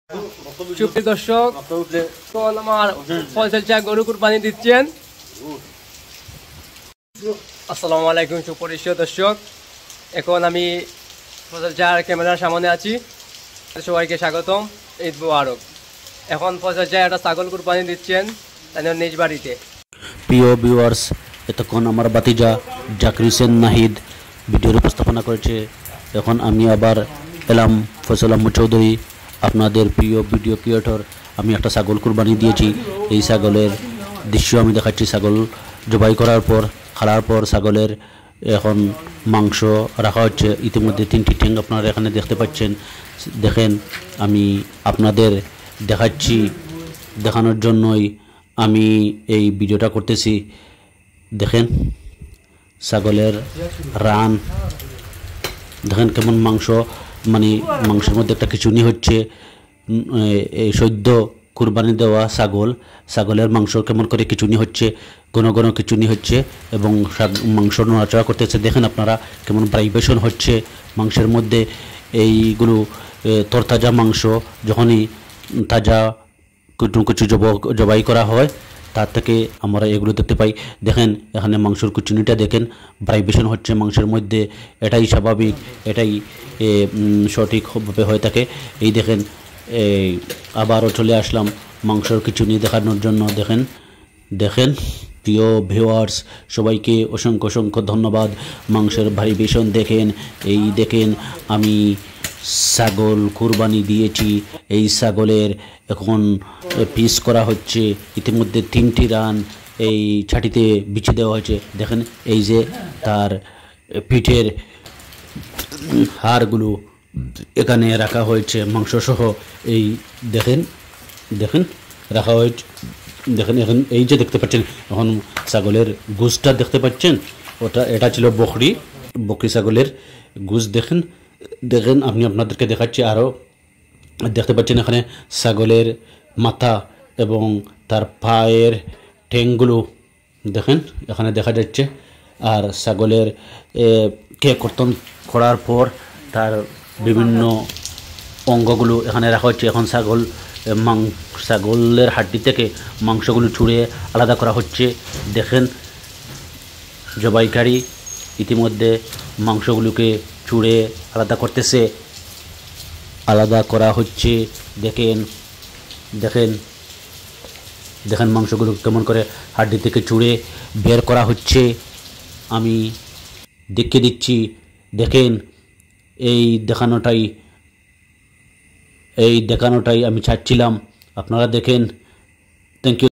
সুপ্রিয় দর্শক, এখন আমার ফয়সাল চা গরু কুরবানি দিচ্ছেন। আসসালামু আলাইকুম সুপ্রিয় দর্শক, এখন আমি ফয়সাল চার ক্যামেরার সামনে আছি। সবাইকে স্বাগতম, ঈদ মুবারক। এখন ফয়সাল চা একটা ছাগল কুরবানি দিচ্ছেন তাদের নিজ বাড়িতে। প্রিয় ভিউয়ার্স, এতক্ষণ আমার বাতিজা জাকির হোসেন নাহিদ ভিডিওর উপস্থাপনা করেছে। এখন আমি আবার এলাম ফয়সাল আহমদ চৌধুরী, আপনাদের প্রিয় ভিডিও ক্রিয়েটর। আমি একটা ছাগল কুরবানি দিয়েছি। এই ছাগলের দৃশ্য আমি দেখাচ্ছি। ছাগল জবাই করার পর খাওয়ার পর ছাগলের এখন মাংস রাখা হচ্ছে। ইতিমধ্যে 3টি ঠ্যাং আপনারা এখানে দেখতে পাচ্ছেন। দেখেন, আমি আপনাদের দেখাচ্ছি, দেখানোর জন্যই আমি এই ভিডিওটা করতেছি। দেখেন ছাগলের রান, দেখেন কেমন মাংস, মানে মাংসের মধ্যে একটা খিচুনি হচ্ছে। এই সদ্য কুরবানি দেওয়া ছাগলের মাংস কেমন করে খিচুনি হচ্ছে, ঘন ঘন খিচুনি হচ্ছে এবং মাংস নড়াচড়া করতেছে। দেখেন আপনারা কেমন ভাইব্রেশন হচ্ছে মাংসের মধ্যে। এইগুলো তরতাজা মাংস, যখনই তাজা কিছু জবাই করা হয় তার থেকে আমরা এগুলো দেখতে পাই। দেখেন এখানে মাংসের কুচুনিটা দেখেন, ভাইব্রেশন হচ্ছে মাংসের মধ্যে। এটাই স্বাভাবিক, এটাই সঠিকভাবে হয়ে থাকে। এই দেখেন, আবারও চলে আসলাম মাংসের কুচুনি দেখানোর জন্য। দেখেন প্রিয় ভিউয়ার্স, সবাইকে অসংখ্য অসংখ্য ধন্যবাদ। মাংসের ভাইব্রেশন দেখেন। এই দেখেন, আমি ছাগল কুরবানি দিয়েছি। এই ছাগলের এখন পিস করা হচ্ছে। ইতিমধ্যে 3টি রান এই ছাটিতে বিছিয়ে দেওয়া হয়েছে। দেখেন এই যে তার পিঠের হাড়গুলো এখানে রাখা হয়েছে মাংসসহ। এই দেখেন রাখা হয়েছে। দেখেন এখন এই যে দেখতে পাচ্ছেন, এখন ছাগলের গুজটা দেখতে পাচ্ছেন, এটা ছিল বকরি ছাগলের গুজ। দেখেন আমি আপনাদেরকে দেখাচ্ছি। আরও দেখতে পাচ্ছেন এখানে ছাগলের মাথা এবং তার পায়ের ঠ্যাংগুলো দেখেন এখানে দেখা যাচ্ছে। আর ছাগলের কর্তন করার পর তার বিভিন্ন অঙ্গগুলো এখানে রাখা হচ্ছে। এখন ছাগলের হাড্ডি থেকে মাংসগুলো ছুঁড়ে আলাদা করা হচ্ছে। দেখেন জবাইকারী ইতিমধ্যে মাংসগুলোকে ছুঁড়ে আলাদা করতেছে, আলাদা করা হচ্ছে। দেখেন মাংসগুলো কেমন করে হাড্ডি থেকে ছুঁড়ে বের করা হচ্ছে। আমি দেখিয়ে দিচ্ছি। দেখেন এই দেখানোটাই আমি চাচ্ছিলাম। আপনারা দেখেন। Thank you.